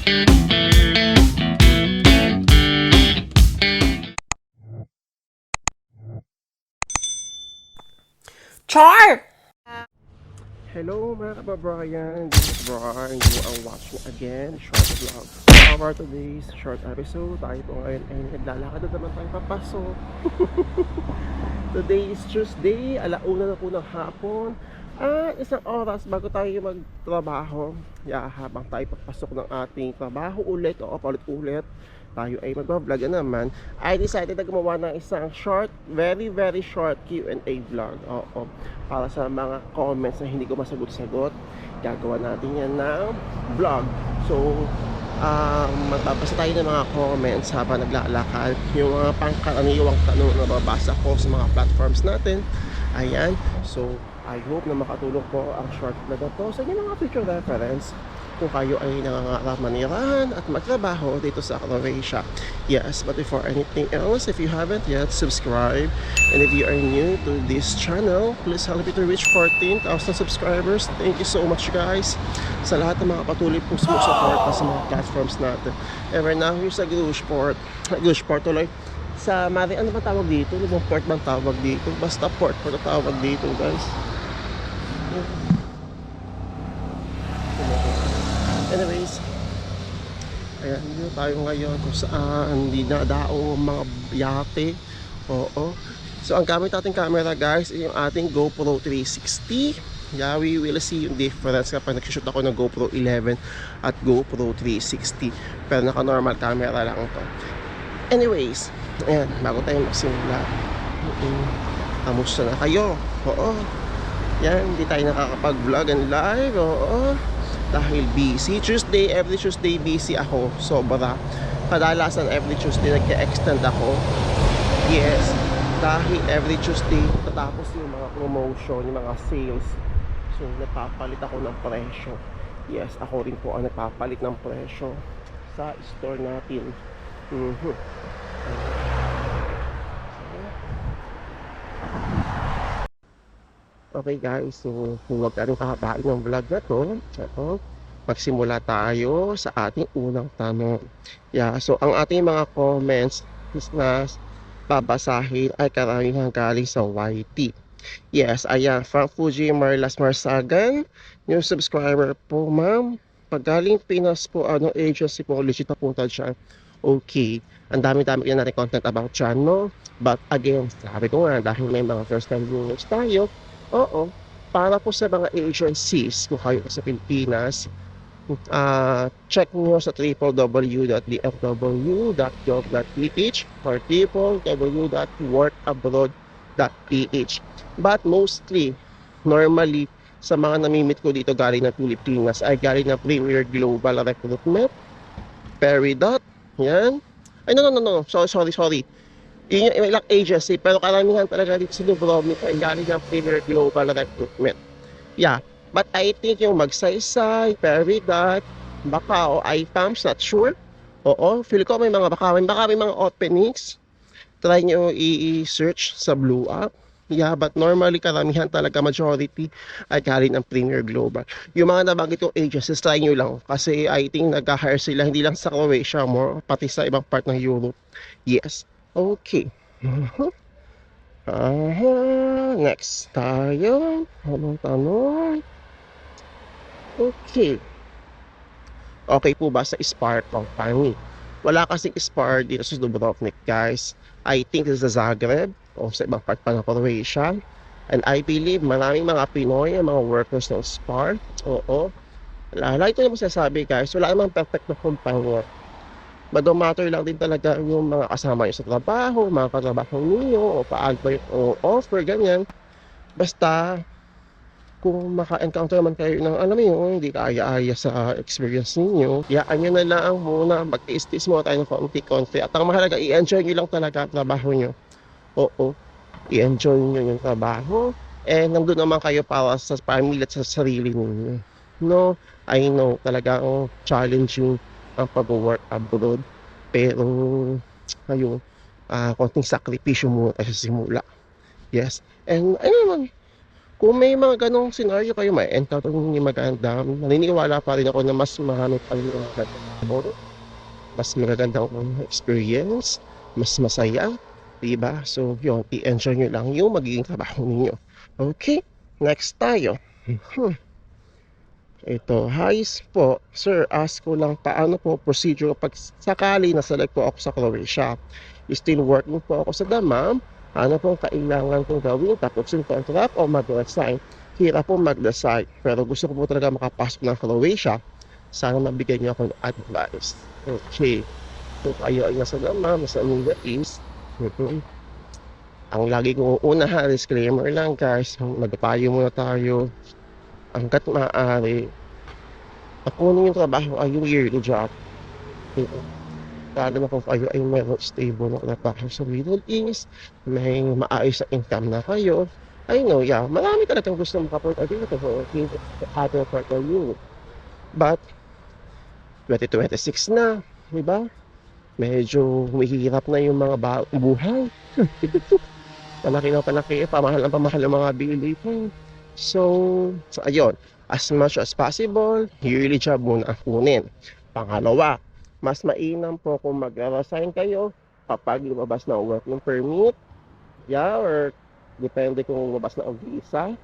Char! Hello mga kababayan, this is Brian. You are watching again short vlog. For today's short episode, tayo po ngayon ay naglalakad na naman tayo papasok. Today is Tuesday, alauna na po ng hapon. Isang oras bago tayo magtrabaho. Habang tayo papasok ng ating trabaho ulit o paulit-ulit, tayo ay mag-vlog naman. I decided na gumawa ng isang short, very short Q&A vlog. Para sa mga comments na hindi ko masagot-sagot, gagawa natin yan ng vlog. So, magbabasa tayo ng mga comments habang naglalakad. Yung mga pangkaraniwang tanong na mababasa ko sa mga platforms natin. Ayan. So, I hope na makatulong po ang short vlog na to sa inyong mga future reference kung kayo ay nangangarap manirahan at magtrabaho dito sa Croatia. Yes, but before anything else, if you haven't yet, subscribe. And if you are new to this channel, please help me to reach 14,000 subscribers. Thank you so much guys sa lahat ng mga patuloy pong sumusuporta sa mga platforms natin. And right now, here's a Glusport. Glusport tuloy. Sa Mari, ano ba tawag dito? Ano bang port bang tawag dito? Basta port po na tawag dito guys. Anyways, ayan, dito tayo ngayon kung saan hindi nadao mga yate. So ang gamit nating camera guys ay yung ating GoPro 360. We will see yung difference kapag nag-shoot ako ng GoPro 11 at GoPro 360. Pero naka normal camera lang to. Anyways, ayan, bago tayo magsimula, kamusta na kayo? Yan, hindi tayo nakakapag-vlog and live. Dahil busy. Every Tuesday busy ako. Sobra. Kadalasan every Tuesday nagka-extend ako. Yes. Dahil every Tuesday tatapos yung mga promotion, yung mga sales. So nagpapalit ako ng presyo. Yes, ako rin po ang nagpapalit ng presyo sa store natin. Okay guys, so huwag ka rin kakabain ng vlog na to. Magsimula tayo sa ating unang tanong. So ang ating mga comments na babasahin ay karamihan galing sa YT. Yes, ayan, from Fuji Marlas Marsagan, new subscriber po ma'am. Pag galing Pinas po, agency po, legit na punta dyan. Okay, ang dami-dami yan natin content about dyan, no? But again, sabi ko nga, dahil may mga first time viewers tayo, para po sa mga agencies kung kayo sa Pilipinas, check nyo sa www.dfw.gov.ph or www.workabroad.ph. But mostly, normally, sa mga namimit ko dito galing ng Pilipinas ay galing ng Premier Global Recruitment, Peridot, yan. Ay, no. Sorry. Yun yung ilang agency, pero karamihan talaga dito sa Dubrovnik ay galing ng Premier Global Recruitment. But I think yung Magsaysay, Peridot, baka o IPAMS, not sure. Feel ko may baka may mga openings. Try nyo i-search sa Blue App. But normally karamihan talaga majority ay galing ng Premier Global. Yung mga nabanggit yung agencies, try nyo lang. Kasi I think nag-hire sila hindi lang sa Croatia, more pati sa ibang part ng Europe. Yes. Okay. Next tayo. Anong tanong? Okay po ba sa Spar Company? Wala kasing Spar dito sa Dubrovnik guys. I think this is Zagreb o sa ibang part pa ng Croatia. And I believe maraming mga Pinoy, mga workers ng Spar. Lagi ko naman sasabi guys, wala namang perfect na kumpanya. But no matter lang din talaga yung mga kasama nyo sa trabaho, mga katrabaho ninyo, o paano o offer, ganyan. Basta, kung maka-encounter man kayo ng, alam mo yun, hindi kaaya-aya sa experience ninyo, yaan nyo na lang muna, mag-taste mo tayo ng konti-konti. At ang mahalaga, i-enjoy nyo lang talaga ang trabaho nyo. I-enjoy nyo yung trabaho. And nandun naman kayo para sa family at sa sarili ninyo. No, I know, talagang challenging ang pag-work abroad, pero konting sakripisyo muna tayo sa simula. Yes, and ano naman, Kung may mga ganong senaryo kayo may encounter hindi maganda, naniniwala pa rin ako na mas marami pa rin magandang mas magagandang experience, mas masaya, 'di ba? So, yun, i-enjoy nyo lang yung magiging trabaho ninyo. Okay, next tayo. Hmm. Ito, hi po, sir, ask ko lang paano po procedure pag sakali na select po ako sa Croatia. Still working po ako sa Damam. Ano po kailangan kong gawin? Tapos yung contract o mag-resign? Hirap po mag-decide. Pero gusto ko po talaga makapasok ng Croatia. Sana mabigyan niyo ako ng advice. Okay. Kung kayo ay nasa Damam, nasa Manila East, ang lagi kong una disclaimer lang guys, magpayo muna tayo hanggat maaari ako yung trabaho ay yung yearly job. Lalo na kung kayo ay meron stable na trabaho sa Middle East, may maayos na income na kayo. I know, yeah, marami talagang gusto makapunta dito for other part of you. But, 2026 na, di ba? Medyo mahirap na yung mga buhay. Palaki ng palaki, pamahal ang pamahal ng mga bilihin. So ayun, as much as possible, yearly job muna ang kunin. Pangalawa, mas mainam po kung mag-resign kayo kapag lumabas na ang working permit, yeah, or depende kung lumabas na ang visa.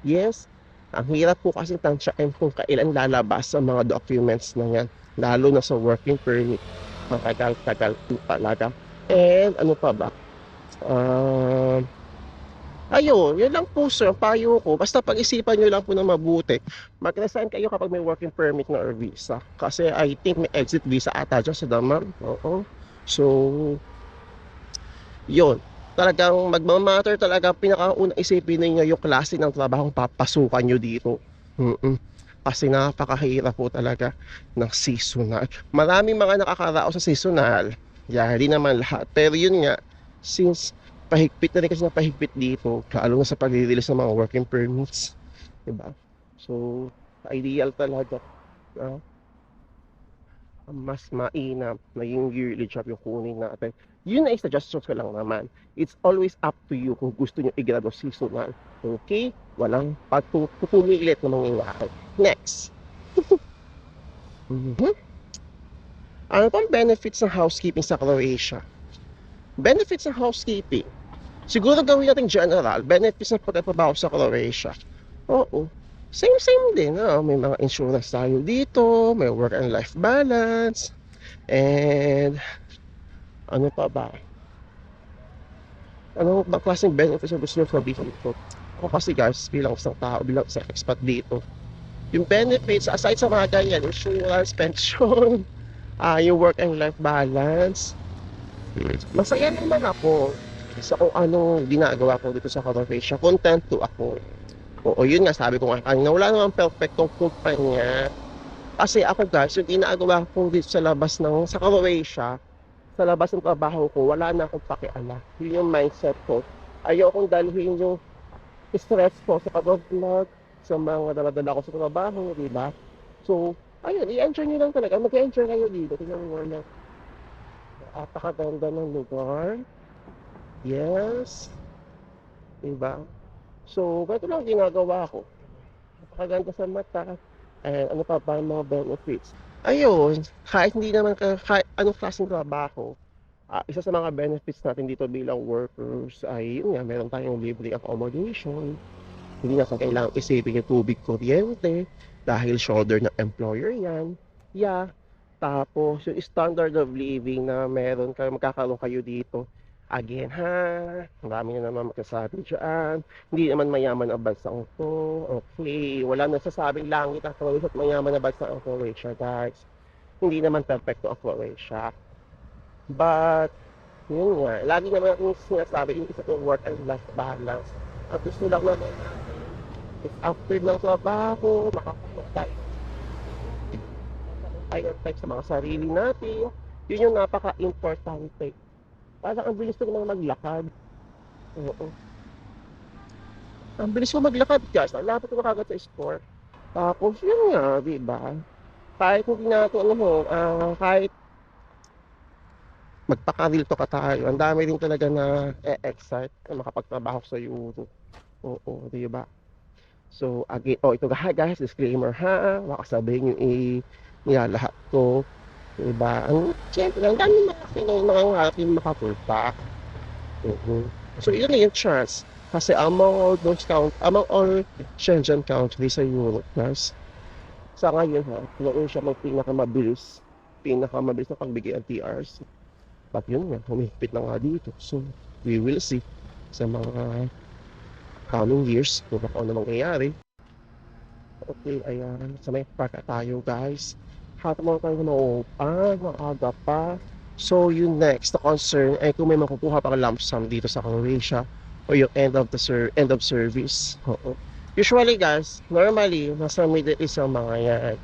Yes, ang hirap po kasi tansyain kung kailan lalabas ang mga documents na yan, lalo na sa working permit. Matagal-tagal po talaga. And ano pa ba? Ayun, yun lang po sir, ang payo ko. Basta pag-isipan nyo lang po na mabuti. Mag-resign kayo kapag may working permit na or visa. Kasi I think may exit visa ata dyan sa Daman. Oo. So, yun. Talagang magmamatter talaga, pinakaunang isipin ninyo yung klase ng trabahong papasukan nyo dito. Kasi napakahirap po talaga ng seasonal. Maraming mga nakakarao sa seasonal. Yeah, hindi naman lahat. Pero yun nga, since pahigpit na rin kasi na pahigpit dito, lalo na sa pag-release ng mga working permits. Diba? So, ideal talaga. Uh, mas mainam na yung yearly job yung kunin natin. Yun ay suggestions ko lang naman. It's always up to you kung gusto nyo i-grado seasonal. Okay? Walang pagtutuloy ulit na mangyayari. Next. Mhm. Ano pang benefits ng housekeeping sa Croatia? Benefits ng housekeeping. Siguro gawin natin general. Benefits ng pagtatrabaho sa Croatia. Oo. Same din. May mga insurance tayo dito. May work and life balance. And ano pa ba? Ano ba klaseng benefits na gusto nyo sabihin ko? Ako kasi guys, bilang isang tao, bilang isang expat dito, yung benefits, aside sa mga ganyan, insurance, pension, yung work and life balance, masaya naman ako sa kung ano ginagawa ko dito sa Croatia. Content to ako. Oo, yun nga, sabi ko nga kanina, wala namang perfectong kumpanya. Kasi ako guys, yung ginagawa ko dito sa labas sa Croatia, sa labas ng trabaho ko, wala na akong pakialam. Yun yung mindset ko. Ayokong dalhin yung stress ko sa pag-vlog, sa mga daladala ko sa trabaho, di ba? So, ayun, i-enjoy nyo lang talaga. Mag-enjoy kayo dito. Tingnan mo na. Napakaganda ng lugar. Yes. Di ba? So, ganito lang ginagawa ko. Napakaganda sa mata. And ano pa ba mga benefits? Ayun, kahit hindi naman kahit anong klaseng trabaho, isa sa mga benefits natin dito bilang workers ay yun nga, meron tayong libre accommodation. Hindi na kailangang isipin yung tubig, kuryente dahil shoulder ng employer yan. Yeah. Tapos yung standard of living na meron kayo, magkakaroon kayo dito. Again ha, marami na naman magsasabi dyan. Hindi naman mayaman ang bansang to. Okay, wala nasasabing langit ang Croatia at mayaman na bansa ang Croatia guys. Hindi naman perfecto ang Croatia. But, yun nga, lagi naman akong sinasabi, yung isa kong work and life balance. Ang gusto lang naman is after ng trabaho, makapagpag tayo sa mga sarili natin. Yun yung napaka-importante. Parang ang bilis ko naman maglakad. Oo. Ang bilis ko maglakad, guys. Ang lapit ko kagad sa store. Tapos, yun nga, di ba? Kahit hindi na ito, kahit magpakaril to ka tayo, ang dami rin talaga na e-excite na makapagtrabaho sa YouTube. Oo, di ba? So, again, ito guys, disclaimer ha, baka sabihin yung nilalahat ko. Diba? Siyempre, ang dami mga Pinoy nangangarap yung makapunta. So, yun na yung chance. Kasi among all Schengen countries sa Europe, guys, sa ngayon ha, noon siya pinakamabilis na pagbigay ng TRs. But yun nga, humihigpit na nga dito. So, we will see sa mga coming years kung ano mangyayari. Okay, ayan. Sa may park tayo, guys. Hata mo tayo na maaga pa. So, yung next na concern ay kung may makukuha pang lump sum dito sa Croatia o yung end of service. Oo. Usually, guys, normally, nasa Middle East ang mga yan.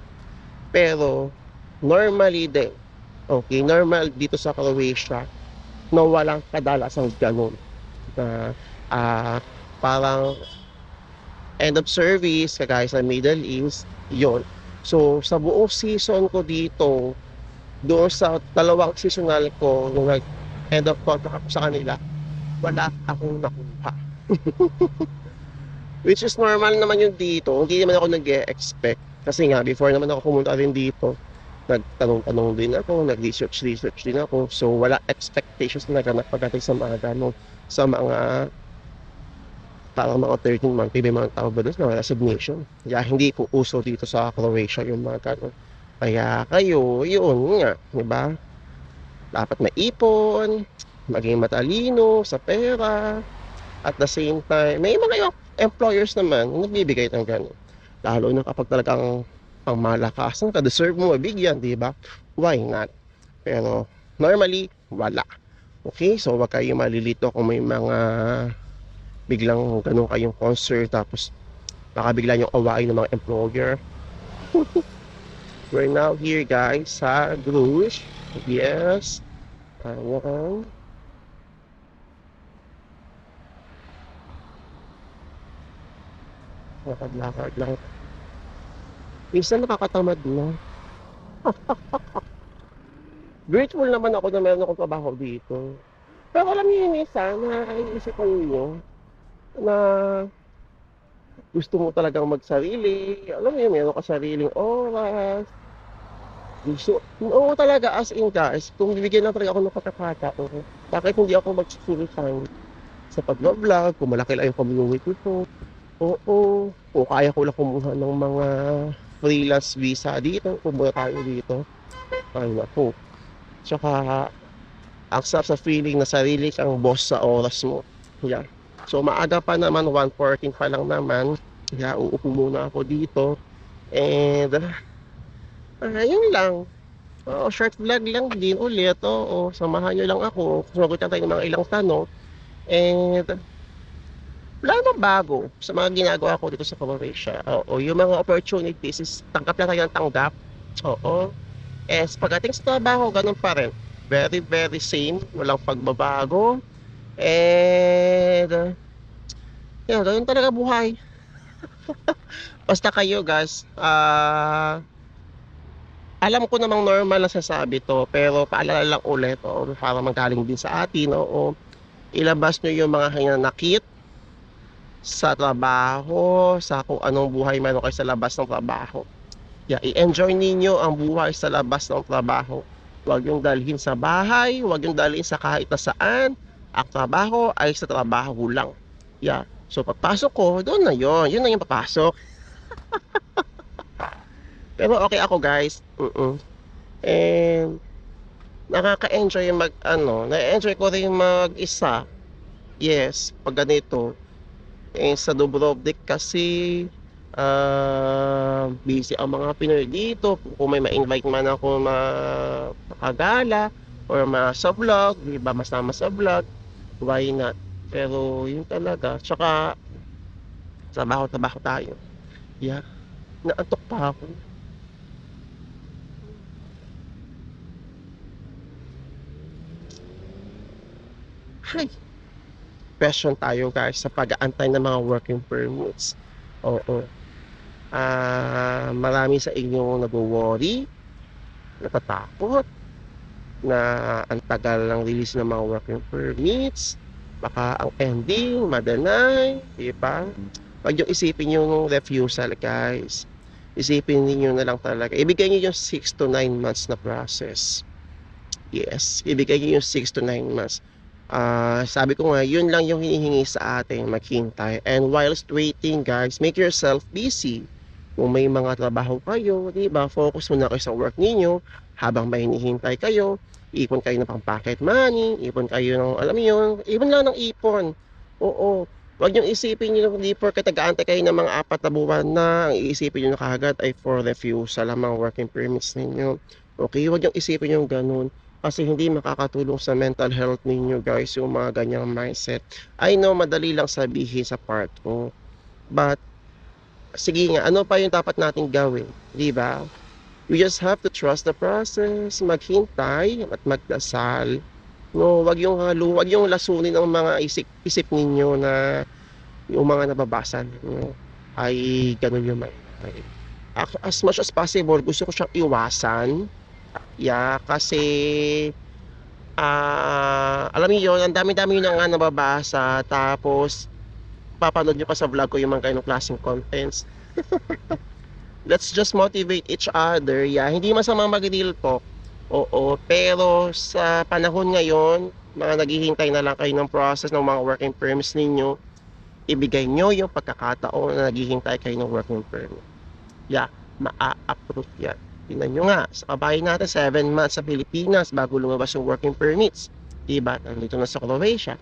Pero, normally din, okay, normal dito sa Croatia na walang kadalasang ganun. Na, parang end of service, kagaya sa Middle East, yon. So, sa buong season ko dito, doon sa dalawang seasonal ko, nung end of contract ako sa kanila, wala akong nakuha. Which is normal naman yung dito, hindi naman ako nag-expect. Kasi nga, before naman ako pumunta rin dito, nagtanong-tanong din ako, nag-research din ako. So, wala expectations na naganap pagdating sa mga ganong, sa mga parang mga 13 month, may mga tao ba doon na resignation. Kaya hindi po uso dito sa Croatia yung mga ganun. Kaya kayo, yun nga, di ba? Dapat maipon, maging matalino sa pera, at the same time, may mga employers naman na nagbibigay ng ganun. Lalo na kapag talagang pangmalakasan ka, deserve mo mabigyan, di ba? Why not? Pero normally, wala. Okay, so wag kayo malilito kung may mga biglang ganun kayong concert tapos baka bigla yung awain ng mga employer. We're now here guys sa Bruges. Yes. Ayan. Lakad-lakad lang. Minsan nakakatamad na. Grateful naman ako na meron akong trabaho dito. Pero alam niyo yun, minsan nakakaisip ko yun na gusto mo talagang magsarili, alam mo yun, meron ka sariling oras. Gusto, oo talaga, as in guys, kung bibigyan lang talaga ako ng pagkakataon, bakit hindi ako mag-full time sa pag-vlog, kung malaki lang yung community ko, oo, o kaya ko lang kumuha ng mga freelance visa dito, kumuha tayo dito, ay naku. Tsaka, ang sarap sa feeling na sarili kang boss sa oras mo. Yeah. So maaga pa naman, 1:14 pa lang naman. Kaya uupo muna ako dito. And yun lang. Short vlog lang din ulit. Samahan nyo lang ako. Sumagot lang tayo ng mga ilang tanong. And wala namang bago sa mga ginagawa ko dito sa Croatia. Yung mga opportunities is tanggap lang tayo ng tanggap. Oo. Pagdating sa trabaho, ganun pa rin. Very, very same. Walang pagbabago. And yun, ganun talaga buhay. Basta kayo guys, alam ko namang normal na sasabi to, pero paalala lang ulit, para magaling din sa atin, ilabas nyo yung mga hinanakit sa trabaho, sa kung anong buhay meron kayo sa labas ng trabaho. Yeah, i-enjoy ninyo ang buhay sa labas ng trabaho. Huwag yung dalhin sa bahay, huwag yung dalhin sa kahit na saan. Ang trabaho ay sa trabaho lang. Yeah. So pagpasok ko, doon na yun. Yun na yung papasok. Pero okay ako guys. And nakaka-enjoy na-enjoy ko rin mag-isa. Yes, pag ganito. Sa Dubrovnik kasi busy ang mga Pinoy dito. Kung may ma-invite man ako makagala or sa vlog, diba, masama sa vlog, why not? Pero yun talaga, tsaka trabaho tayo. Yeah, naantok pa ako. Hi, question tayo guys sa pag-aantay ng mga working permits. Marami sa inyo nag-worry, natatakot na ang tagal ng release ng mga working permits, baka ang ending madanay, diba? Wag yung isipin yung refusal, guys. Isipin niyo na lang talaga. Ibigay niyo yung 6 to 9 months na process. Yes, ibigay niyo yung 6 to 9 months. Sabi ko nga, yun lang yung hinihingi sa atin, maghintay. And whilst waiting, guys, make yourself busy. Kung may mga trabaho kayo, di ba? Focus muna kayo sa work ninyo habang may hinihintay kayo. Ipon kayo ng pang pocket money, ipon kayo ng, alam mo yun, ipon lang ng ipon. Oo. Huwag niyong isipin nyo, hindi porket nag-aantay kayo ng mga 4 na buwan na, ang iisipin nyo na kagad ay for refusal ang mga working permits ninyo. Okay, huwag niyong isipin yung ganun. Kasi hindi makakatulong sa mental health ninyo, guys, yung mga ganyang mindset. I know, madali lang sabihin sa part ko. But, sige nga, ano pa yung dapat nating gawin? Di ba? You just have to trust the process, maghintay at magdasal. No, wag yung lasunin ang mga isip ninyo na yung mga nababasa ninyo ay ganun yung may. As much as possible, gusto ko siyang iwasan. Yeah, kasi alam niyo yun, ang dami-dami yun nga nababasa, tapos papanood nyo pa sa vlog ko yung mga ganong klaseng contents. Let's just motivate each other. Yeah, hindi masama mag-real talk. Oo, pero sa panahon ngayon, mga naghihintay na lang kayo ng process ng mga working permits ninyo, ibigay nyo yung pagkakataon na naghihintay kayo ng working permit. Yeah, maa-approve yan. Tingnan nyo nga, sa kabayan natin, 7 months sa Pilipinas bago lumabas yung working permits. Diba? Nandito na sa Croatia.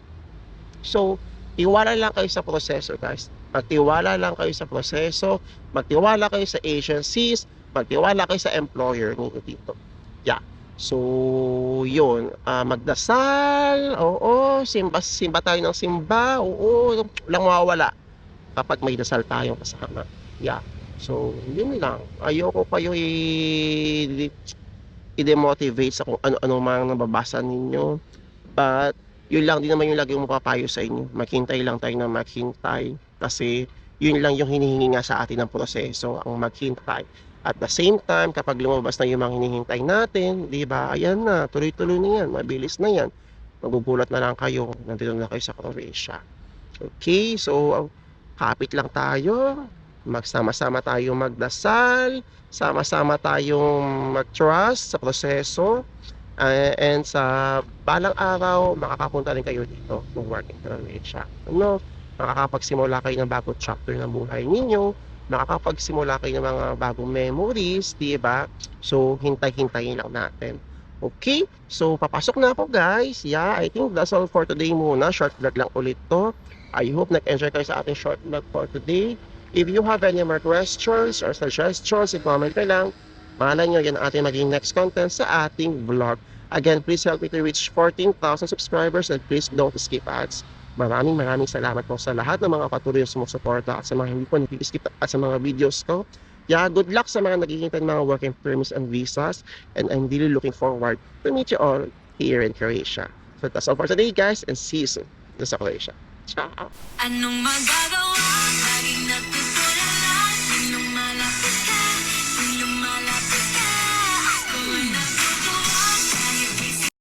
So, tiwala lang kayo sa proseso, guys. Magtiwala lang kayo sa proseso, magtiwala kayo sa agencies, magtiwala kayo sa employer ninyo dito. Yeah. So, yun. Magdasal, oo, simba tayo ng simba, oo, lang mawawala kapag may dasal tayong kasama. Yeah. So, yun lang. Ayoko kayo i-demotivate sa kung ano-ano mga nababasa ninyo. But, yun lang din naman yung lagi yung mapapayo sa inyo. Maghintay lang tayo na maghintay. Kasi, yun lang yung hinihingi nga sa atin ng proseso, ang maghintay. At the same time, kapag lumabas na yung mga hinihintay natin, di ba, ayan na, tuloy-tuloy na yan, mabilis na yan. Magbubulat na lang kayo, nandito na kayo sa Croatia. Okay, so, kapit lang tayo, magsama-sama tayong magdasal, sama-sama tayong mag-trust sa proseso, and sa balang araw, makakapunta rin kayo dito ng working Croatia. Ano? Makakapagsimula kayo ng bagong chapter ng buhay ninyo, makakapagsimula kayo ng mga bagong memories, di ba? So, hintay-hintayin lang natin. Okay? So, papasok na ako, guys. Yeah, I think that's all for today muna. Short vlog lang ulit to. I hope nag-enjoy kayo sa ating short vlog for today. If you have any more questions or suggestions, i-comment ka lang. Mahala nyo, yan ating maging next content sa ating vlog. Again, please help me to reach 14,000 subscribers and please don't skip ads. Maraming salamat po sa lahat ng mga patuloy na sumusuporta at sa mga hindi po nag-skip at sa mga videos ko. Yeah, good luck sa mga naghihintay ng mga working permits and visas, and I'm really looking forward to meet you all here in Croatia. So that's all for today, guys, and see you soon sa Croatia. Ciao! Anong magagawa? Laging